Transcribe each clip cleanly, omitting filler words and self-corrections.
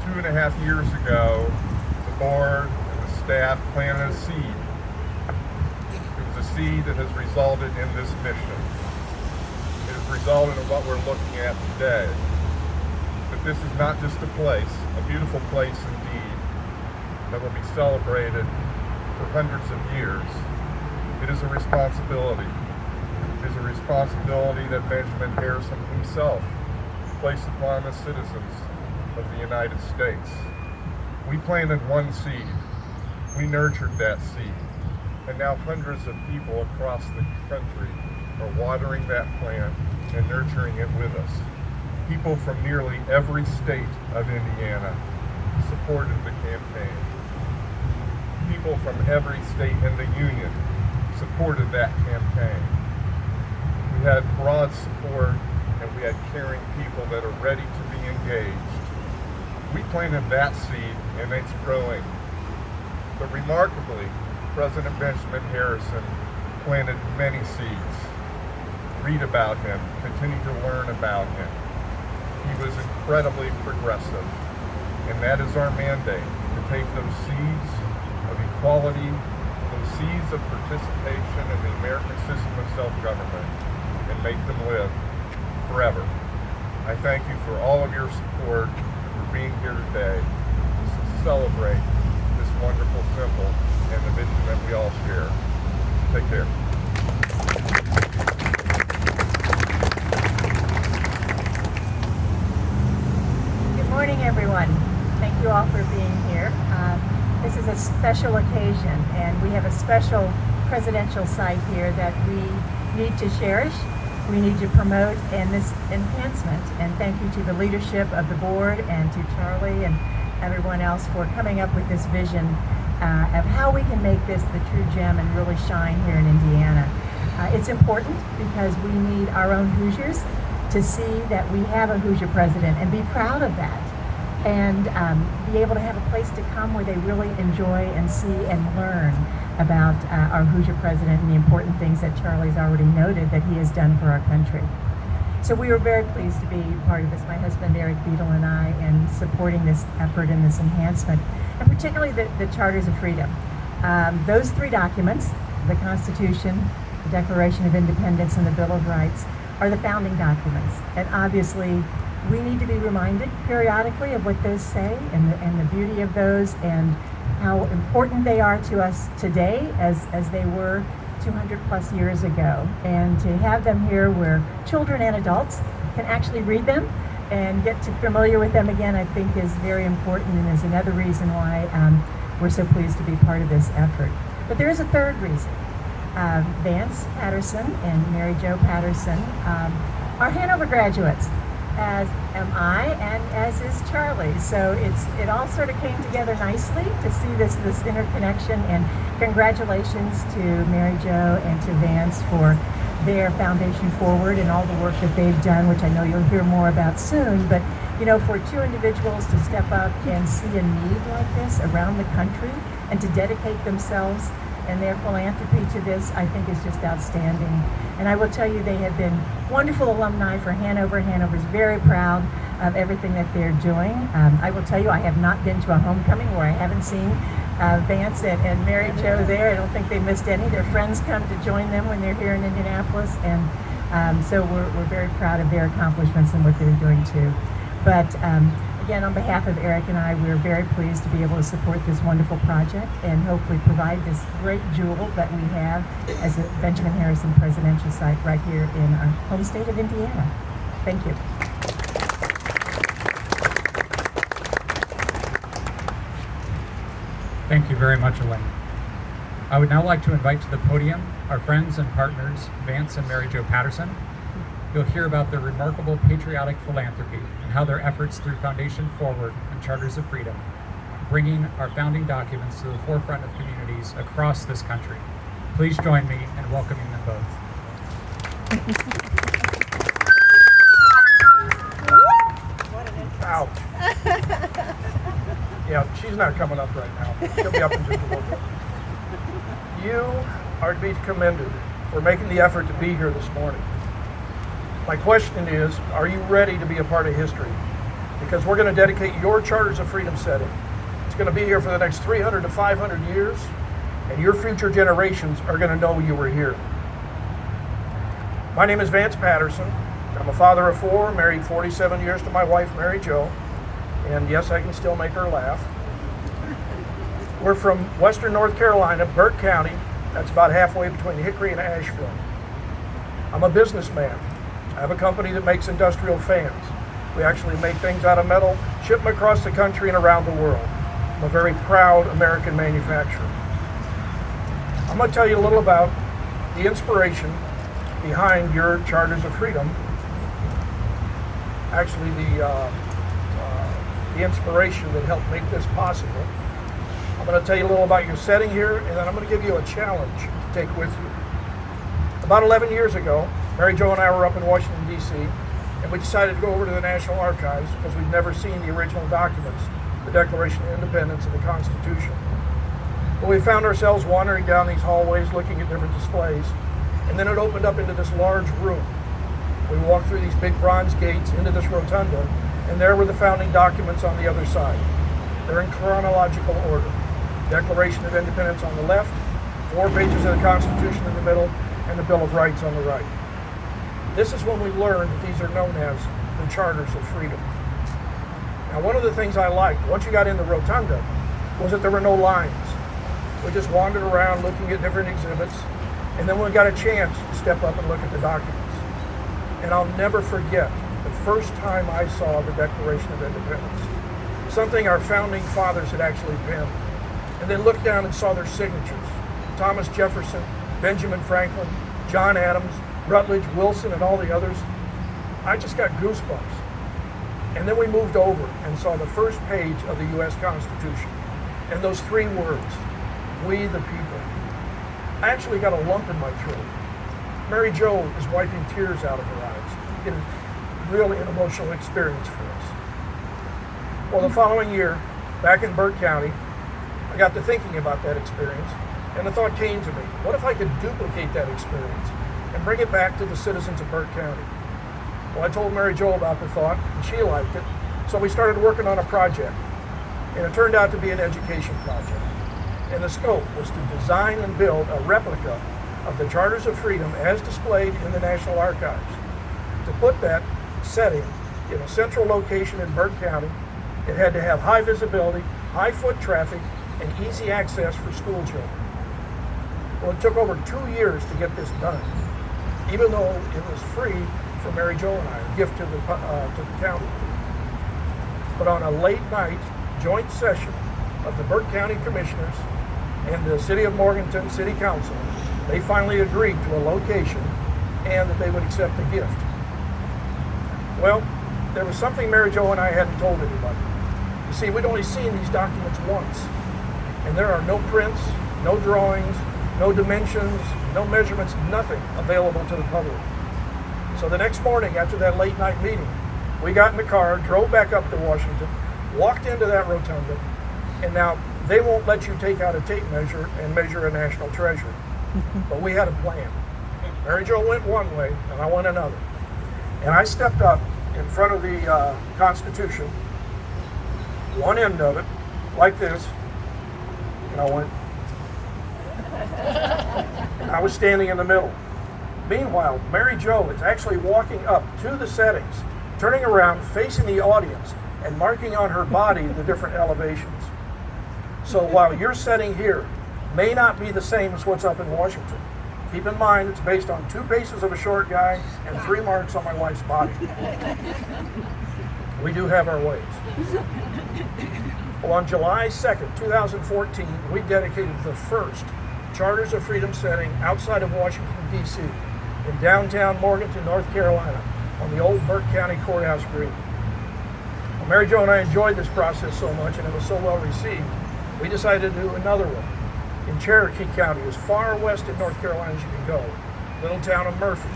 2.5 years ago, the board and the staff planted a seed. It was a seed that has resulted in this mission. It has resulted in what we're looking at today. But this is not just a place, a beautiful place indeed, that will be celebrated for hundreds of years. It is a responsibility. It is a responsibility that Benjamin Harrison himself placed upon the citizens of the United States. We planted one seed. We nurtured that seed. And now hundreds of people across the country are watering that plant and nurturing it with us. People from nearly every state of Indiana supported the campaign. People from every state in the Union supported that campaign. We had broad support, and we had caring people that are ready to be engaged. We planted that seed, and it's growing. But remarkably, President Benjamin Harrison planted many seeds. Read about him, continue to learn about him. He was incredibly progressive, and that is our mandate, to take those seeds of equality, those seeds of participation in the American system of self-government, and make them live forever. I thank you for all of your support, for being here today to celebrate this wonderful symbol and the mission that we all share. Take care. Good morning, everyone. Thank you all for being here. This is a special occasion, and we have a special presidential site here that we need to cherish, we need to promote in this enhancement. And thank you to the leadership of the board and to Charlie and everyone else for coming up with this vision of how we can make this the true gem and really shine here in Indiana. It's important because we need our own Hoosiers to see that we have a Hoosier president and be proud of that, and be able to have a place to come where they really enjoy and see and learn about our Hoosier president and the important things that Charlie's already noted that he has done for our country. So we were very pleased to be part of this, my husband Eric Beadle and I, in supporting this effort and this enhancement, and particularly the Charters of Freedom. Those three documents, the Constitution, the Declaration of Independence, and the Bill of Rights, are the founding documents. And obviously, we need to be reminded periodically of what those say and the beauty of those and how important they are to us today as they were 200 plus years ago. And to have them here where children and adults can actually read them and get familiar with them again, I think is very important and is another reason why we're so pleased to be part of this effort. But there is a third reason. Vance Patterson and Mary Jo Patterson are Hanover graduates, as am I, and as is Charlie. So it all sort of came together nicely to see this interconnection, and congratulations to Mary Jo and to Vance for their Foundation Forward and all the work that they've done, which I know you'll hear more about soon. But you know, for two individuals to step up and see a need like this around the country and to dedicate themselves and their philanthropy to this, I think is just outstanding. And I will tell you, they have been wonderful alumni for Hanover. Hanover's very proud of everything that they're doing. I will tell you, I have not been to a homecoming where I haven't seen Vance and Mary Jo there. I don't think they missed any. Their friends come to join them when they're here in Indianapolis, and so we're very proud of their accomplishments and what they're doing too. But again, on behalf of Eric and I, we're very pleased to be able to support this wonderful project and hopefully provide this great jewel that we have as a Benjamin Harrison presidential site right here in our home state of Indiana. Thank you. Thank you very much, Elaine. I would now like to invite to the podium our friends and partners, Vance and Mary Jo Patterson. You'll hear about their remarkable patriotic philanthropy and how their efforts through Foundation Forward and Charters of Freedom, bringing our founding documents to the forefront of communities across this country. Please join me in welcoming them both. What an intro. Ouch. Yeah, she's not coming up right now. She'll be up in just a little bit. You are to be commended for making the effort to be here this morning. My question is, are you ready to be a part of history? because we're going to dedicate your Charters of Freedom setting. It's going to be here for the next 300 to 500 years, and your future generations are going to know you were here. My name is Vance Patterson. I'm a father of 4, married 47 years to my wife, Mary Jo, and yes, I can still make her laugh. We're from Western North Carolina, Burke County. That's about halfway between Hickory and Asheville. I'm a businessman. I have a company that makes industrial fans. We actually make things out of metal, ship them across the country and around the world. I'm a very proud American manufacturer. I'm going to tell you a little about the inspiration behind your Charters of Freedom. Actually, the inspiration that helped make this possible. I'm going to tell you a little about your setting here, and then I'm going to give you a challenge to take with you. About 11 years ago, Mary Jo and I were up in Washington, D.C., and we decided to go over to the National Archives because we'd never seen the original documents, the Declaration of Independence and the Constitution. Well, we found ourselves wandering down these hallways looking at different displays, and then it opened up into this large room. We walked through these big bronze gates into this rotunda, and there were the founding documents on the other side. They're in chronological order. Declaration of Independence on the left, 4 pages of the Constitution in the middle, and the Bill of Rights on the right. This is when we learned that these are known as the Charters of Freedom. Now, one of the things I liked, once you got in the rotunda, was that there were no lines. We just wandered around looking at different exhibits, and then we got a chance to step up and look at the documents. And I'll never forget the first time I saw the Declaration of Independence, something our founding fathers had actually penned. And then looked down and saw their signatures. Thomas Jefferson, Benjamin Franklin, John Adams, Rutledge, Wilson, and all the others. I just got goosebumps. And then we moved over and saw the first page of the U.S. Constitution. And those 3 words, we the people. I actually got a lump in my throat. Mary Jo is wiping tears out of her eyes. It was really an emotional experience for us. Well, the following year, back in Burke County, I got to thinking about that experience, and the thought came to me, what if I could duplicate that experience and bring it back to the citizens of Burke County? Well, I told Mary Jo about the thought, and she liked it, so we started working on a project, and it turned out to be an education project. And the scope was to design and build a replica of the Charters of Freedom as displayed in the National Archives. To put that setting in a central location in Burke County, it had to have high visibility, high foot traffic, and easy access for school children. Well, it took over 2 years to get this done, even though it was free for Mary Jo and I, a gift to the county. But on a late night joint session of the Burke County Commissioners and the City of Morganton City Council, they finally agreed to a location and that they would accept the gift. Well, there was something Mary Jo and I hadn't told anybody. You see, we'd only seen these documents once. And there are no prints, no drawings, no dimensions, no measurements, nothing available to the public. So the next morning after that late night meeting, we got in the car, drove back up to Washington, walked into that rotunda, and now they won't let you take out a tape measure and measure a national treasure. But we had a plan. Mary Jo went one way and I went another. And I stepped up in front of the Constitution, one end of it, like this, and I went, and I was standing in the middle. Meanwhile, Mary Jo is actually walking up to the settings, turning around, facing the audience, and marking on her body the different elevations. So while your setting here may not be the same as what's up in Washington, keep in mind it's based on 2 paces of a short guy and 3 marks on my wife's body. We do have our ways. Well, on July 2nd, 2014, we dedicated the first Charters of Freedom setting outside of Washington, D.C., in downtown Morganton, North Carolina, on the old Burke County Courthouse Green. Well, Mary Jo and I enjoyed this process so much, and it was so well received, we decided to do another one in Cherokee County, as far west in North Carolina as you can go, little town of Murphy.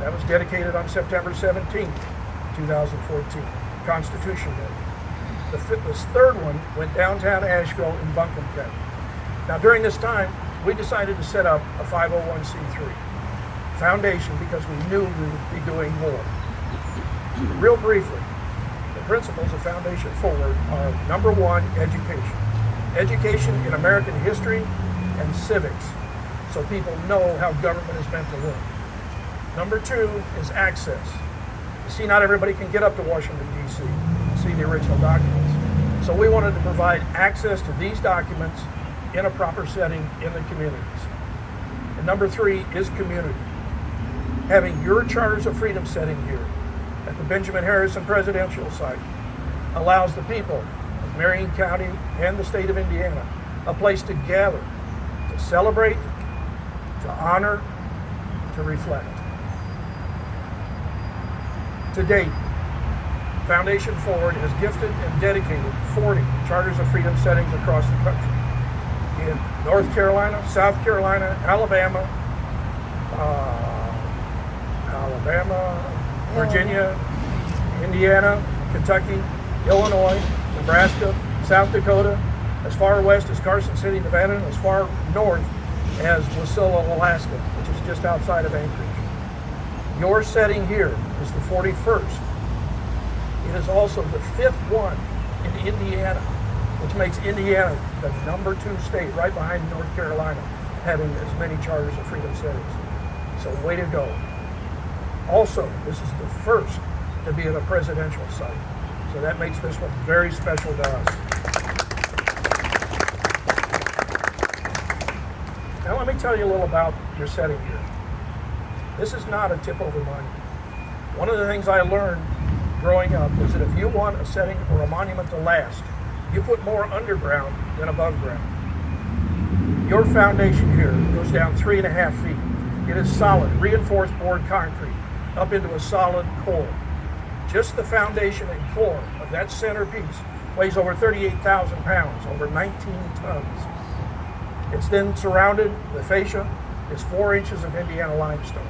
That was dedicated on September 17th, 2014, Constitution Day. The 3rd one went downtown Asheville in Buncombe County. Now during this time, we decided to set up a 501c3 foundation because we knew we would be doing more. Real briefly, the principles of Foundation Forward are: number one, education. Education in American history and civics, so people know how government is meant to work. Number two is access. You see, not everybody can get up to Washington, D.C. and see the original documents. So we wanted to provide access to these documents in a proper setting in the communities. And number three is community. Having your Charters of Freedom setting here at the Benjamin Harrison Presidential Site allows the people of Marion County and the state of Indiana a place to gather, to celebrate, to honor, to reflect. To date, Foundation Forward has gifted and dedicated 40 Charters of Freedom settings across the country. In North Carolina, South Carolina, Alabama, Virginia, Indiana, Kentucky, Illinois, Nebraska, South Dakota, as far west as Carson City, Nevada, and as far north as Wasilla, Alaska, which is just outside of Anchorage. Your setting here is the 41st. It is also the 5th one in Indiana, which makes Indiana the number 2 state, right behind North Carolina, having as many Charters of Freedom settings. So way to go. Also, this is the first to be at a presidential site. So that makes this one very special to us. Now let me tell you a little about your setting here. This is not a tip-over monument. One of the things I learned growing up is that if you want a setting or a monument to last, you put more underground than above ground. Your foundation here goes down 3.5 feet. It is solid, reinforced board concrete up into a solid core. Just the foundation and core of that centerpiece weighs over 38,000 pounds, over 19 tons. It's then surrounded, the fascia is 4 inches of Indiana limestone.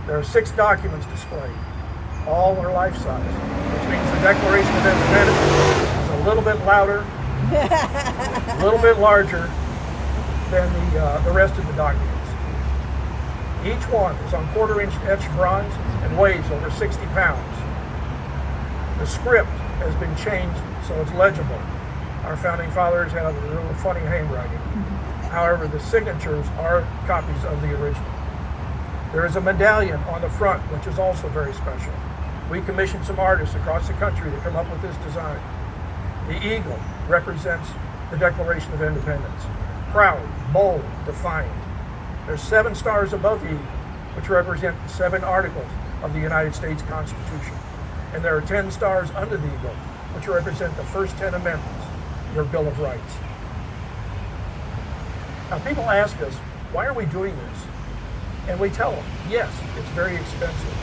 There are 6 documents displayed. All are life-size, which means the Declaration of Independence is a little bit louder, a little bit larger than the rest of the documents. Each one is on 1/4-inch etched bronze and weighs over 60 pounds. The script has been changed so it's legible. Our founding fathers had a little funny handwriting. However, the signatures are copies of the original. There is a medallion on the front, which is also very special. We commissioned some artists across the country to come up with this design. The eagle represents the Declaration of Independence. Proud, bold, defiant. There's 7 stars above the eagle, which represent the 7 articles of the United States Constitution. And there are 10 stars under the eagle, which represent the first 10 amendments, your Bill of Rights. Now people ask us, why are we doing this? And we tell them, yes, it's very expensive,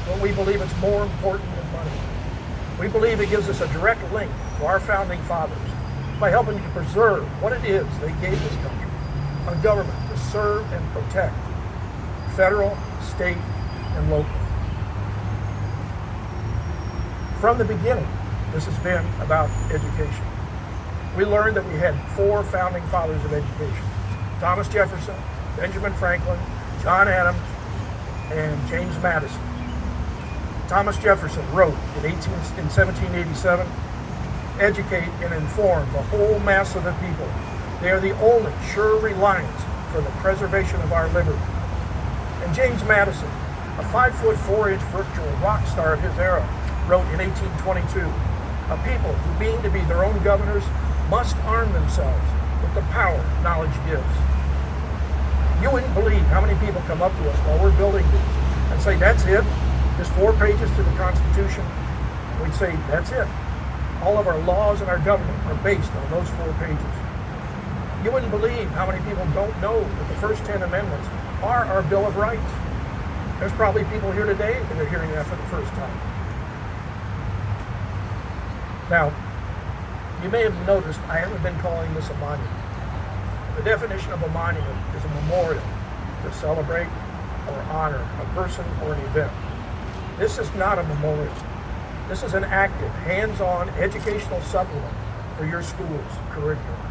but we believe it's more important than money. We believe it gives us a direct link to our founding fathers by helping to preserve what it is they gave this country, a government to serve and protect, federal, state, and local. From the beginning, this has been about education. We learned that we had 4 founding fathers of education: Thomas Jefferson, Benjamin Franklin, John Adams, and James Madison. Thomas Jefferson wrote in 1787, "Educate and inform the whole mass of the people. They are the only sure reliance for the preservation of our liberty." And James Madison, a 5'4" virtual rock star of his era, wrote in 1822, "A people who mean to be their own governors must arm themselves with the power knowledge gives." You wouldn't believe how many people come up to us while we're building these and say, "That's it? Just 4 pages to the Constitution?" We'd say, "That's it. All of our laws and our government are based on those 4 pages." You wouldn't believe how many people don't know that the first 10 amendments are our Bill of Rights. There's probably people here today that are hearing that for the first time. Now, you may have noticed I haven't been calling this a monument. The definition of a monument is a memorial to celebrate or honor a person or an event. This is not a memorial. This is an active, hands-on educational supplement for your school's curriculum.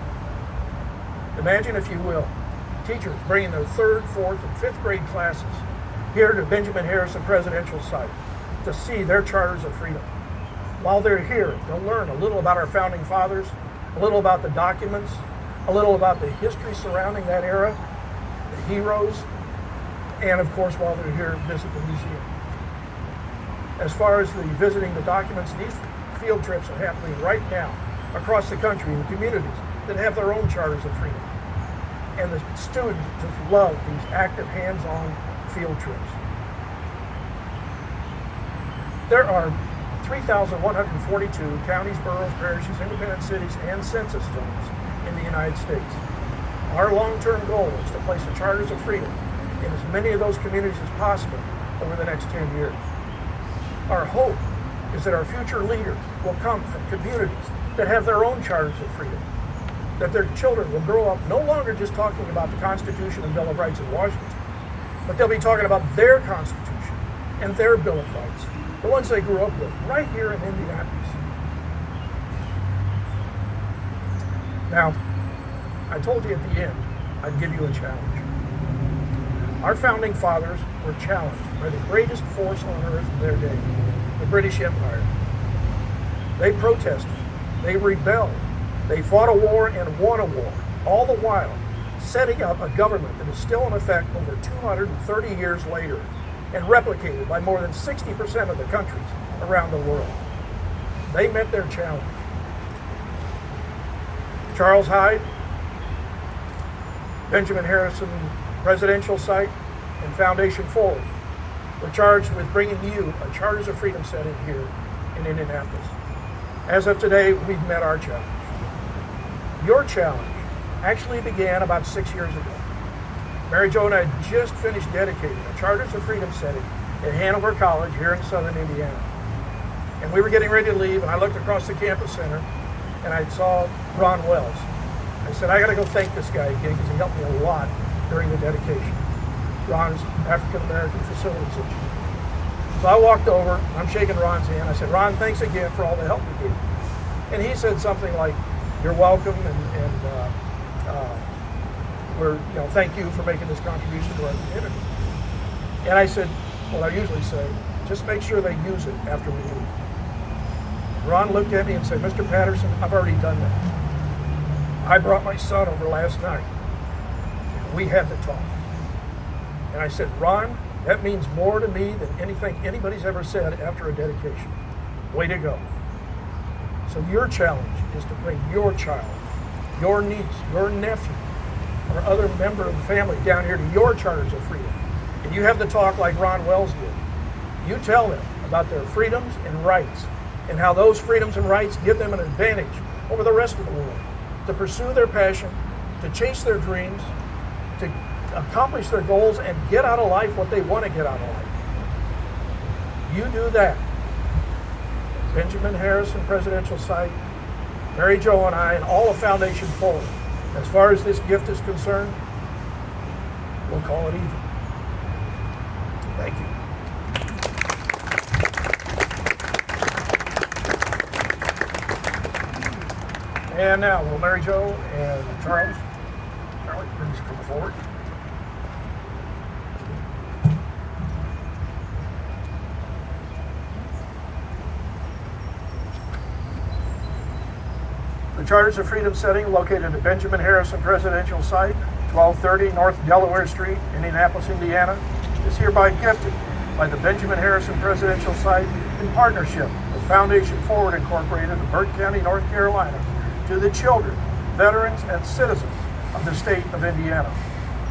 Imagine, if you will, teachers bringing their 3rd, 4th, and 5th grade classes here to Benjamin Harrison Presidential Site to see their Charters of Freedom While they're here, they'll learn a little about our founding fathers, a little about the documents, a little about the history surrounding that era, the heroes, and of course, while they're here, visit the museum. As far as the visiting the documents, these field trips are happening right now across the country in communities that have their own charters of freedom. And the students just love these active, hands-on field trips. There are 3,142 counties, boroughs, parishes, independent cities, and census zones in the United States. Our long-term goal is to place the charters of freedom in as many of those communities as possible over the next 10 years. Our hope is that our future leaders will come from communities that have their own charters of freedom, that their children will grow up no longer just talking about the Constitution and Bill of Rights in Washington, but they'll be talking about their Constitution and their Bill of Rights, the ones they grew up with right here in Indianapolis. Now, I told you at the end I'd give you a challenge. Our founding fathers were challenged by the greatest force on earth in their day, the British Empire. They protested, they rebelled, they fought a war and won a war, all the while setting up a government that is still in effect over 230 years later and replicated by more than 60% of the countries around the world. They met their challenge. Charles Hyde, Benjamin Harrison Presidential Site, and Foundation Forward were charged with bringing you a Charters of Freedom setting here in Indianapolis. As of today, we've met our challenge. Your challenge actually began about 6 years ago. Mary Jo and I had just finished dedicating a Charters of Freedom setting at Hanover College here in southern Indiana. And we were getting ready to leave, and I looked across the campus center, and I saw Ron Wells. I said, I gotta go thank this guy again because he helped me a lot during the dedication. Ron's African-American facilities engineer. So I walked over, I'm shaking Ron's hand. I said, Ron, thanks again for all the help you gave. And he said something like, you're welcome, and thank you for making this contribution to our community. And I said, what I usually say, just make sure they use it after we leave. Ron looked at me and said, Mr. Patterson, I've already done that. I brought my son over last night. We had the talk. And I said, Ron, that means more to me than anything anybody's ever said after a dedication. Way to go. So your challenge is to bring your child, your niece, your nephew, or other member of the family down here to your Charters of Freedom. And you have the talk like Ron Wells did. You tell them about their freedoms and rights and how those freedoms and rights give them an advantage over the rest of the world to pursue their passion, to chase their dreams, to accomplish their goals and get out of life what they want to get out of life. You do that. Benjamin Harrison Presidential Site, Mary Jo and I, and all of Foundation Forward, as far as this gift is concerned, we'll call it even. Thank you. And now, will Mary Jo and Charlie, please come forward. The Charters of Freedom setting, located at Benjamin Harrison Presidential Site, 1230 North Delaware Street, Indianapolis, Indiana, is hereby gifted by the Benjamin Harrison Presidential Site in partnership with Foundation Forward Incorporated of Burke County, North Carolina, to the children, veterans, and citizens of the state of Indiana.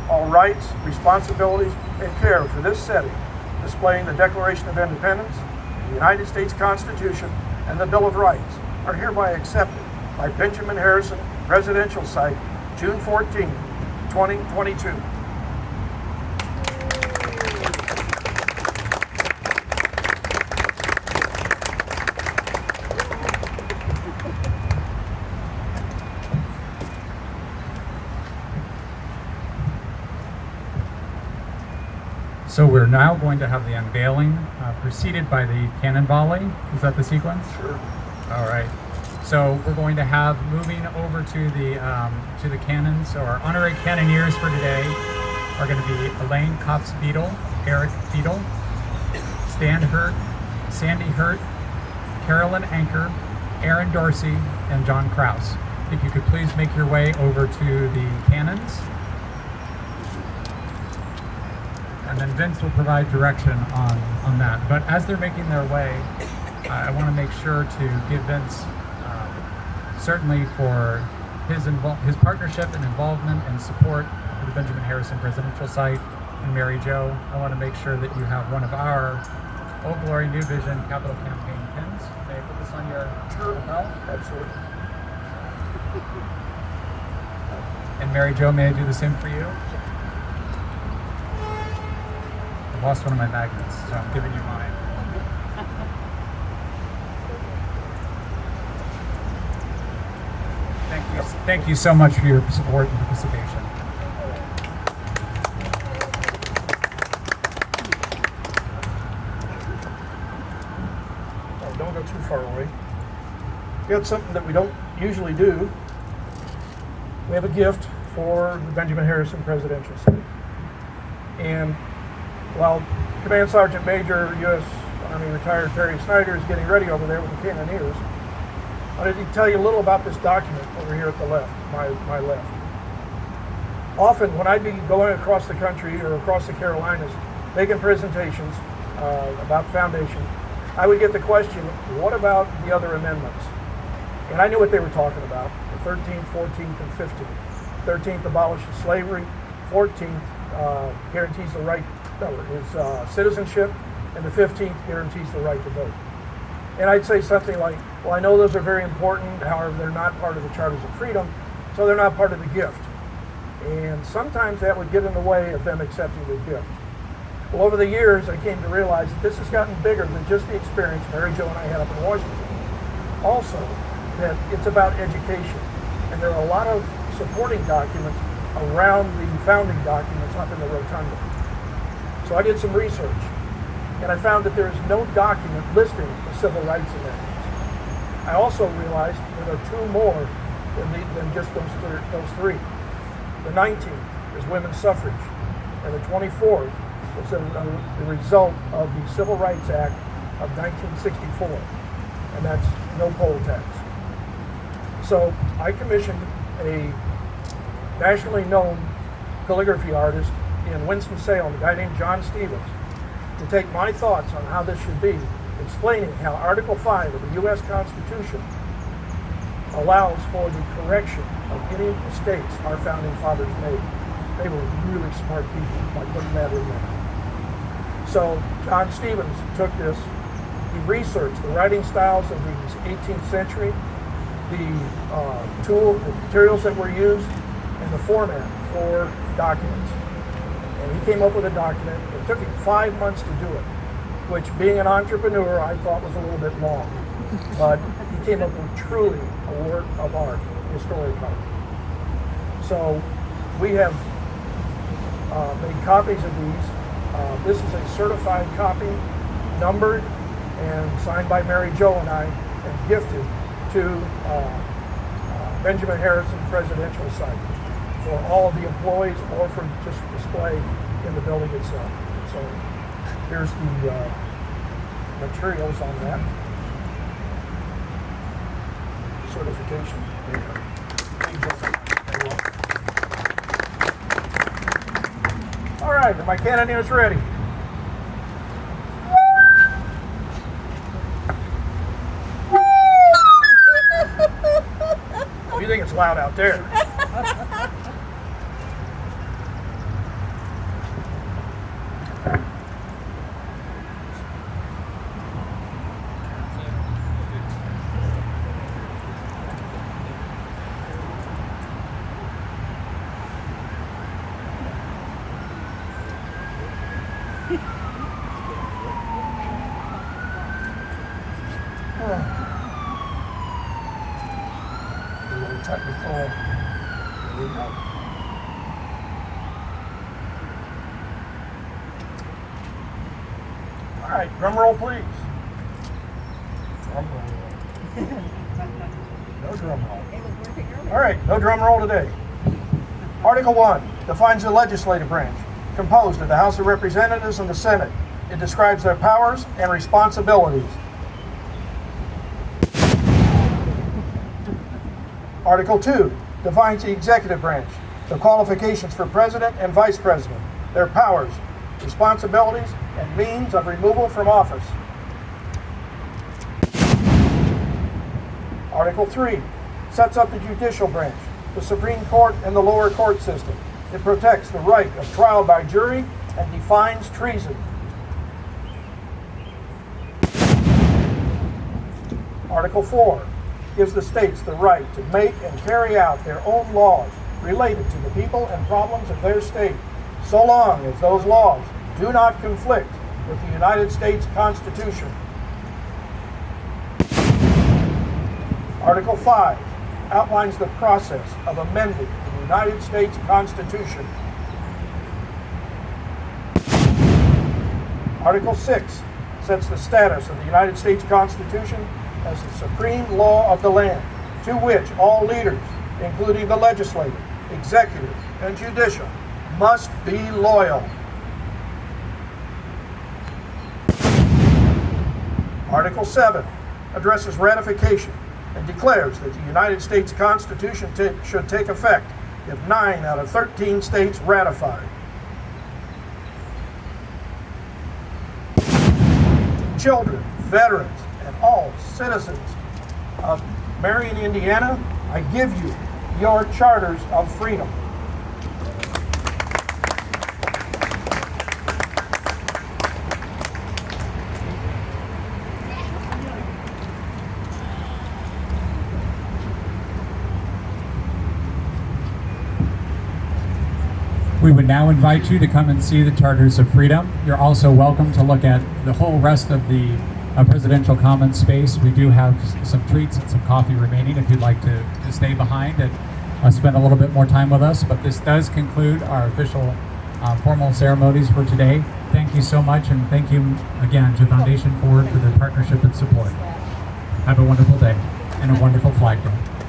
All rights, responsibilities, and care for this setting, displaying the Declaration of Independence, the United States Constitution, and the Bill of Rights, are hereby accepted by Benjamin Harrison Presidential Site, June 14, 2022. So we're now going to have the unveiling, preceded by the cannon volley. Is that the sequence? Sure. All right. So we're going to have, moving over to the cannons. So our honorary cannoneers for today are going to be Elaine Cops Beadle, Eric Beadle, Stan Hurt, Sandy Hurt, Carolyn Anker, Aaron Dorsey, and John Kraus. If you could please make your way over to the cannons. And then Vince will provide direction on that. But as they're making their way, I want to make sure to give Vince, certainly for his partnership and involvement and support for the Benjamin Harrison presidential site, and Mary Jo, I want to make sure that you have one of our Old Glory New Vision Capital Campaign pins. May I put this on your lapel? Absolutely. And Mary Jo, may I do the same for you? I lost one of my magnets, so I'm giving you mine. Thank you so much for your support and participation. Oh, don't go too far away. We got something that we don't usually do. We have a gift for the Benjamin Harrison Presidential Site. And while Command Sergeant Major U.S. Army retired Perry Snyder is getting ready over there with the Cannoneers, I wanted to tell you a little about this document over here at the left, my left. Often when I'd be going across the country or across the Carolinas making presentations about the foundation, I would get the question, what about the other amendments? And I knew what they were talking about, the 13th, 14th, and 15th. 13th abolishes slavery, 14th guarantees the right, is citizenship, and the 15th guarantees the right to vote. And I'd say something like, well, I know those are very important, however, they're not part of the Charters of Freedom, so they're not part of the gift. And sometimes that would get in the way of them accepting the gift. Well, over the years, I came to realize that this has gotten bigger than just the experience Mary Jo and I had up in Washington. Also, that it's about education. And there are a lot of supporting documents around the founding documents up in the rotunda. So I did some research, and I found that there is no document listing the civil rights amendments. I also realized that there are two more than just those three. The 19th is women's suffrage, and the 24th was the result of the Civil Rights Act of 1964, and that's no poll tax. So I commissioned a nationally known calligraphy artist in Winston-Salem, a guy named John Stevens, to take my thoughts on how this should be, explaining how Article 5 of the U.S. Constitution allows for the correction of any mistakes our founding fathers made. They were really smart people by putting that in there. So John Stevens took this, he researched the writing styles of these 18th century, the materials that were used, and the format for documents. And he came up with a document. It took him 5 months to do it, which, being an entrepreneur, I thought was a little bit long. But he came up with truly a work of art, historic art. So we have made copies of these. This is a certified copy, numbered and signed by Mary Jo and I, and gifted to Benjamin Harrison Presidential Site for all of the employees or for just display in the building itself. So here's the materials on that. Certification. All right, are my cannoneers ready? Oh, you think it's loud out there? A little technical. There we go. All right, drum roll, please. Drum roll. No drum roll. All right, no drum roll today. Article 1 defines the legislative branch, composed of the House of Representatives and the Senate. It describes their powers and responsibilities. Article 2 defines the executive branch, the qualifications for president and vice president, their powers, responsibilities, and means of removal from office. Article 3 sets up the judicial branch, the Supreme Court, and the lower court system. It protects the right of trial by jury and defines treason. Article 4 gives the states the right to make and carry out their own laws related to the people and problems of their state, so long as those laws do not conflict with the United States Constitution. Article 5 outlines the process of amending the United States Constitution. Article 6 sets the status of the United States Constitution as the supreme law of the land, to which all leaders, including the legislative, executive, and judicial, must be loyal. Article 7 addresses ratification and declares that the United States Constitution should take effect if 9 out of 13 states ratify. Children, veterans, and all citizens of Marion, Indiana, I give you your charters of freedom. We would now invite you to come and see the Charters of Freedom. You're also welcome to look at the whole rest of the presidential commons space. We do have some treats and some coffee remaining if you'd like to stay behind and spend a little bit more time with us. But this does conclude our official formal ceremonies for today. Thank you so much, and thank you again to Foundation Forward for their partnership and support. Have a wonderful day and a wonderful Flag Day.